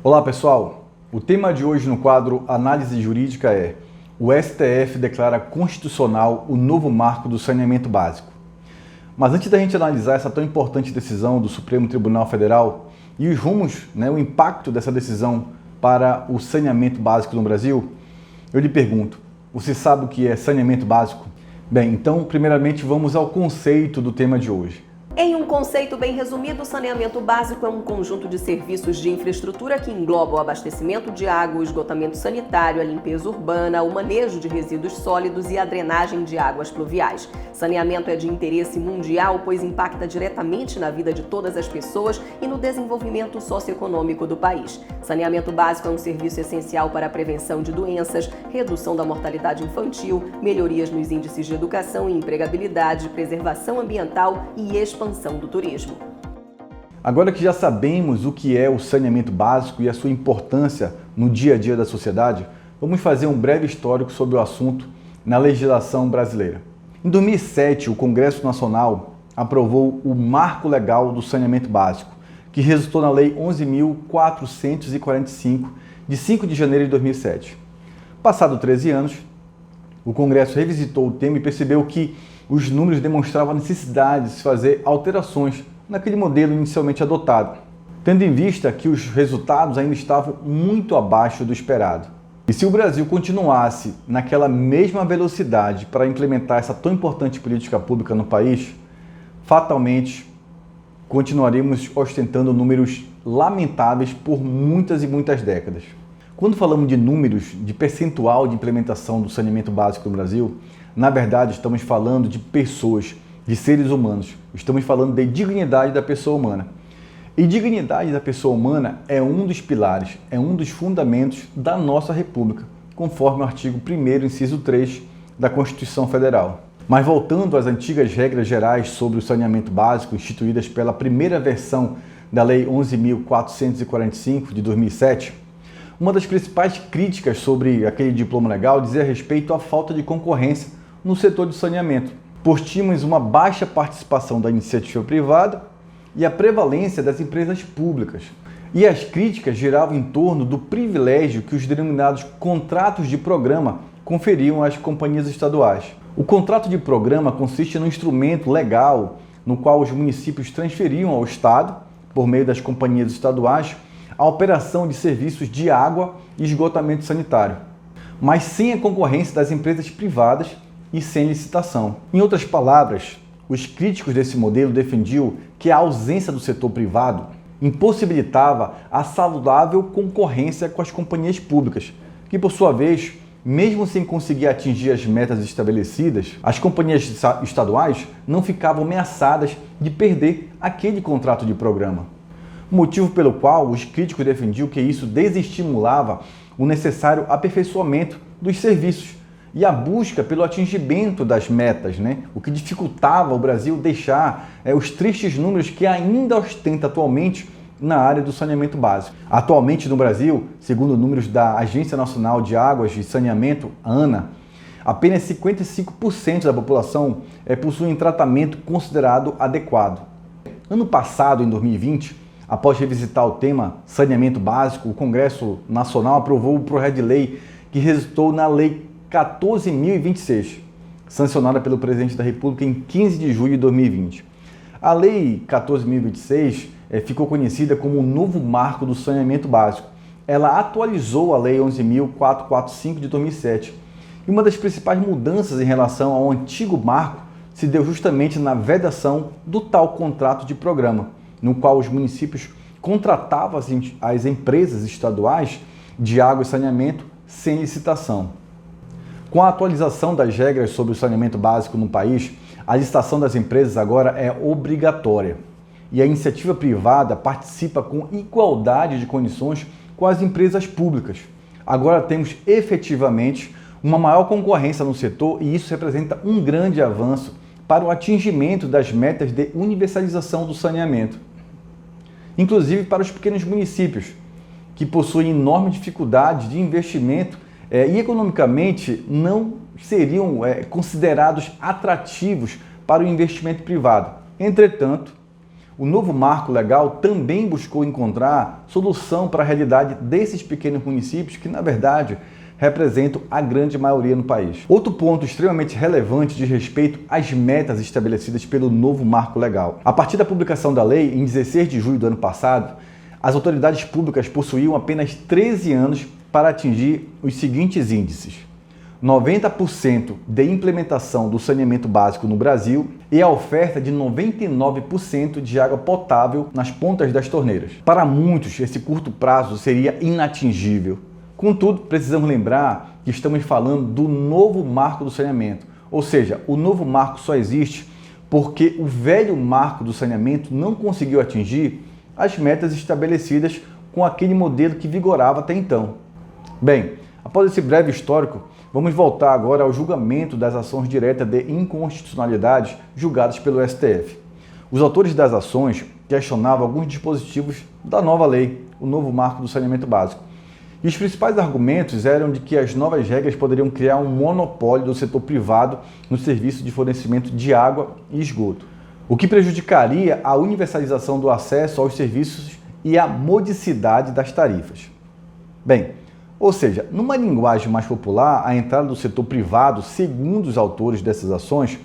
Olá pessoal, o tema de hoje no quadro Análise Jurídica é: o STF declara constitucional o novo marco do saneamento básico. Mas antes da gente analisar essa tão importante decisão do Supremo Tribunal Federal e os rumos, o impacto dessa decisão para o saneamento básico no Brasil, eu lhe pergunto, você sabe o que é saneamento básico? Bem, então primeiramente vamos ao conceito do tema de hoje. Em um conceito bem resumido, o saneamento básico é um conjunto de serviços de infraestrutura que engloba o abastecimento de água, o esgotamento sanitário, a limpeza urbana, o manejo de resíduos sólidos e a drenagem de águas pluviais. Saneamento é de interesse mundial, pois impacta diretamente na vida de todas as pessoas e no desenvolvimento socioeconômico do país. Saneamento básico é um serviço essencial para a prevenção de doenças, redução da mortalidade infantil, melhorias nos índices de educação e empregabilidade, preservação ambiental e expansão do turismo. Agora que já sabemos o que é o saneamento básico e a sua importância no dia a dia da sociedade, vamos fazer um breve histórico sobre o assunto na legislação brasileira. Em 2007, o Congresso Nacional aprovou o Marco Legal do Saneamento Básico, que resultou na Lei 11.445, de 5 de janeiro de 2007. Passados 13 anos, o Congresso revisitou o tema e percebeu que os números demonstravam a necessidade de se fazer alterações naquele modelo inicialmente adotado, tendo em vista que os resultados ainda estavam muito abaixo do esperado. E se o Brasil continuasse naquela mesma velocidade para implementar essa tão importante política pública no país, fatalmente continuaríamos ostentando números lamentáveis por muitas e muitas décadas. Quando falamos de números, de percentual de implementação do saneamento básico no Brasil, na verdade estamos falando de pessoas, de seres humanos. Estamos falando de dignidade da pessoa humana. E dignidade da pessoa humana é um dos pilares, é um dos fundamentos da nossa República, conforme o artigo 1º, inciso 3 da Constituição Federal. Mas voltando às antigas regras gerais sobre o saneamento básico, instituídas pela primeira versão da Lei 11.445 de 2007, uma das principais críticas sobre aquele diploma legal dizia respeito à falta de concorrência no setor de saneamento, pois tínhamos uma baixa participação da iniciativa privada e a prevalência das empresas públicas. E as críticas giravam em torno do privilégio que os denominados contratos de programa conferiam às companhias estaduais. O contrato de programa consiste num instrumento legal no qual os municípios transferiam ao Estado, por meio das companhias estaduais, a operação de serviços de água e esgotamento sanitário, mas sem a concorrência das empresas privadas e sem licitação. Em outras palavras, os críticos desse modelo defendiam que a ausência do setor privado impossibilitava a saudável concorrência com as companhias públicas, que por sua vez, mesmo sem conseguir atingir as metas estabelecidas, as companhias estaduais não ficavam ameaçadas de perder aquele contrato de programa. Motivo pelo qual os críticos defendiam que isso desestimulava o necessário aperfeiçoamento dos serviços e a busca pelo atingimento das metas, o que dificultava o Brasil deixar os tristes números que ainda ostenta atualmente na área do saneamento básico. Atualmente no Brasil, segundo números da Agência Nacional de Águas e Saneamento, ANA, apenas 55% da população possui um tratamento considerado adequado. Ano passado, em 2020, após revisitar o tema saneamento básico, o Congresso Nacional aprovou o projeto de lei que resultou na Lei 14.026, sancionada pelo Presidente da República em 15 de julho de 2020. A Lei 14.026 ficou conhecida como o novo marco do saneamento básico. Ela atualizou a Lei 11.445 de 2007. E uma das principais mudanças em relação ao antigo marco se deu justamente na vedação do tal contrato de programa, no qual os municípios contratavam as empresas estaduais de água e saneamento sem licitação. Com a atualização das regras sobre o saneamento básico no país, a licitação das empresas agora é obrigatória e a iniciativa privada participa com igualdade de condições com as empresas públicas. Agora temos efetivamente uma maior concorrência no setor e isso representa um grande avanço para o atingimento das metas de universalização do saneamento, inclusive para os pequenos municípios, que possuem enorme dificuldade de investimento e economicamente não seriam considerados atrativos para o investimento privado. Entretanto, o novo marco legal também buscou encontrar solução para a realidade desses pequenos municípios que, na verdade, representam a grande maioria no país. Outro ponto extremamente relevante diz respeito às metas estabelecidas pelo novo marco legal. A partir da publicação da lei, em 16 de julho do ano passado, as autoridades públicas possuíam apenas 13 anos para atingir os seguintes índices: 90% de implementação do saneamento básico no Brasil e a oferta de 99% de água potável nas pontas das torneiras. Para muitos, esse curto prazo seria inatingível. Contudo, precisamos lembrar que estamos falando do novo marco do saneamento, ou seja, o novo marco só existe porque o velho marco do saneamento não conseguiu atingir as metas estabelecidas com aquele modelo que vigorava até então. Bem, após esse breve histórico, vamos voltar agora ao julgamento das ações diretas de inconstitucionalidade julgadas pelo STF. Os autores das ações questionavam alguns dispositivos da nova lei, o novo marco do saneamento básico. E os principais argumentos eram de que as novas regras poderiam criar um monopólio do setor privado no serviço de fornecimento de água e esgoto, o que prejudicaria a universalização do acesso aos serviços e a modicidade das tarifas. Bem, ou seja, numa linguagem mais popular, a entrada do setor privado, segundo os autores dessas ações,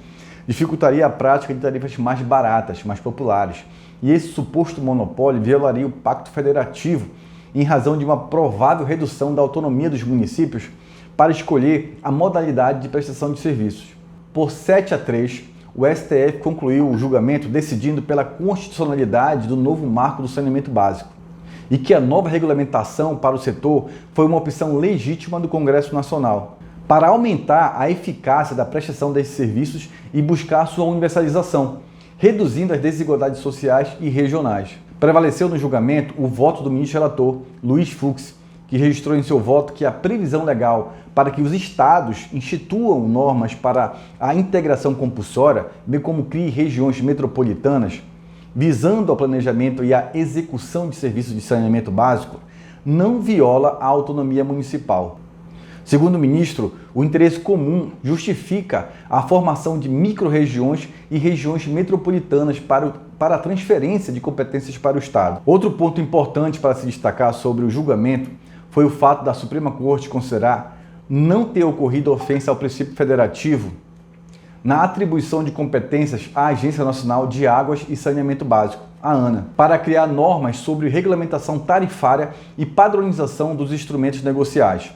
dificultaria a prática de tarifas mais baratas, mais populares, e esse suposto monopólio violaria o Pacto Federativo em razão de uma provável redução da autonomia dos municípios para escolher a modalidade de prestação de serviços. Por 7-3, o STF concluiu o julgamento decidindo pela constitucionalidade do novo marco do saneamento básico e que a nova regulamentação para o setor foi uma opção legítima do Congresso Nacional para aumentar a eficácia da prestação desses serviços e buscar sua universalização, reduzindo as desigualdades sociais e regionais. Prevaleceu no julgamento o voto do ministro relator, Luiz Fux, que registrou em seu voto que a previsão legal para que os estados instituam normas para a integração compulsória, bem como criem regiões metropolitanas, visando ao planejamento e à execução de serviços de saneamento básico, não viola a autonomia municipal. Segundo o ministro, o interesse comum justifica a formação de micro-regiões e regiões metropolitanas para a transferência de competências para o Estado. Outro ponto importante para se destacar sobre o julgamento foi o fato da Suprema Corte considerar não ter ocorrido ofensa ao princípio federativo na atribuição de competências à Agência Nacional de Águas e Saneamento Básico, a ANA, para criar normas sobre regulamentação tarifária e padronização dos instrumentos negociais.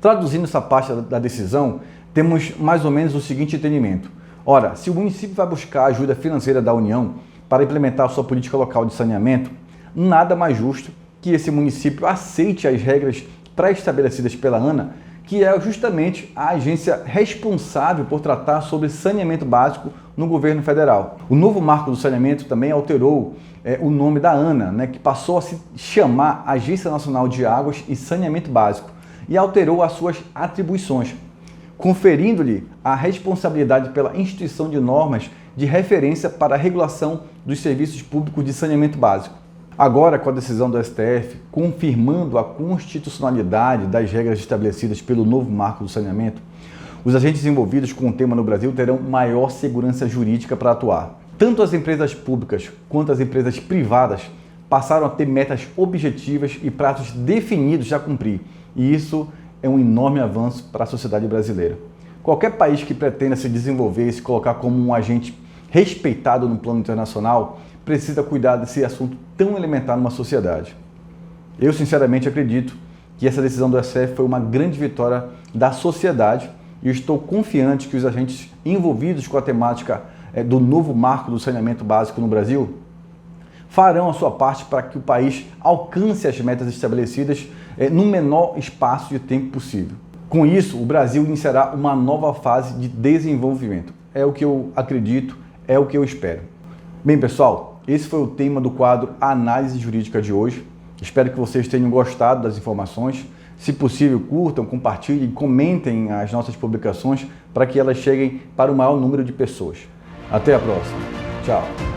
Traduzindo essa parte da decisão, temos mais ou menos o seguinte entendimento. Ora, se o município vai buscar ajuda financeira da União para implementar sua política local de saneamento, nada mais justo que esse município aceite as regras pré-estabelecidas pela ANA, que é justamente a agência responsável por tratar sobre saneamento básico no governo federal. O novo marco do saneamento também alterou o nome da ANA, que passou a se chamar Agência Nacional de Águas e Saneamento Básico, e alterou as suas atribuições, conferindo-lhe a responsabilidade pela instituição de normas de referência para a regulação dos serviços públicos de saneamento básico. Agora, com a decisão do STF, confirmando a constitucionalidade das regras estabelecidas pelo novo marco do saneamento, os agentes envolvidos com o tema no Brasil terão maior segurança jurídica para atuar. Tanto as empresas públicas quanto as empresas privadas passaram a ter metas objetivas e prazos definidos a cumprir, e isso é um enorme avanço para a sociedade brasileira. Qualquer país que pretenda se desenvolver e se colocar como um agente respeitado no plano internacional precisa cuidar desse assunto tão elementar numa sociedade. Eu sinceramente acredito que essa decisão do STF foi uma grande vitória da sociedade e estou confiante que os agentes envolvidos com a temática do novo marco do saneamento básico no Brasil farão a sua parte para que o país alcance as metas estabelecidas no menor espaço de tempo possível. Com isso, o Brasil iniciará uma nova fase de desenvolvimento. É o que eu acredito, é o que eu espero. Bem, pessoal, esse foi o tema do quadro Análise Jurídica de hoje. Espero que vocês tenham gostado das informações. Se possível, curtam, compartilhem, comentem as nossas publicações para que elas cheguem para o maior número de pessoas. Até a próxima. Tchau.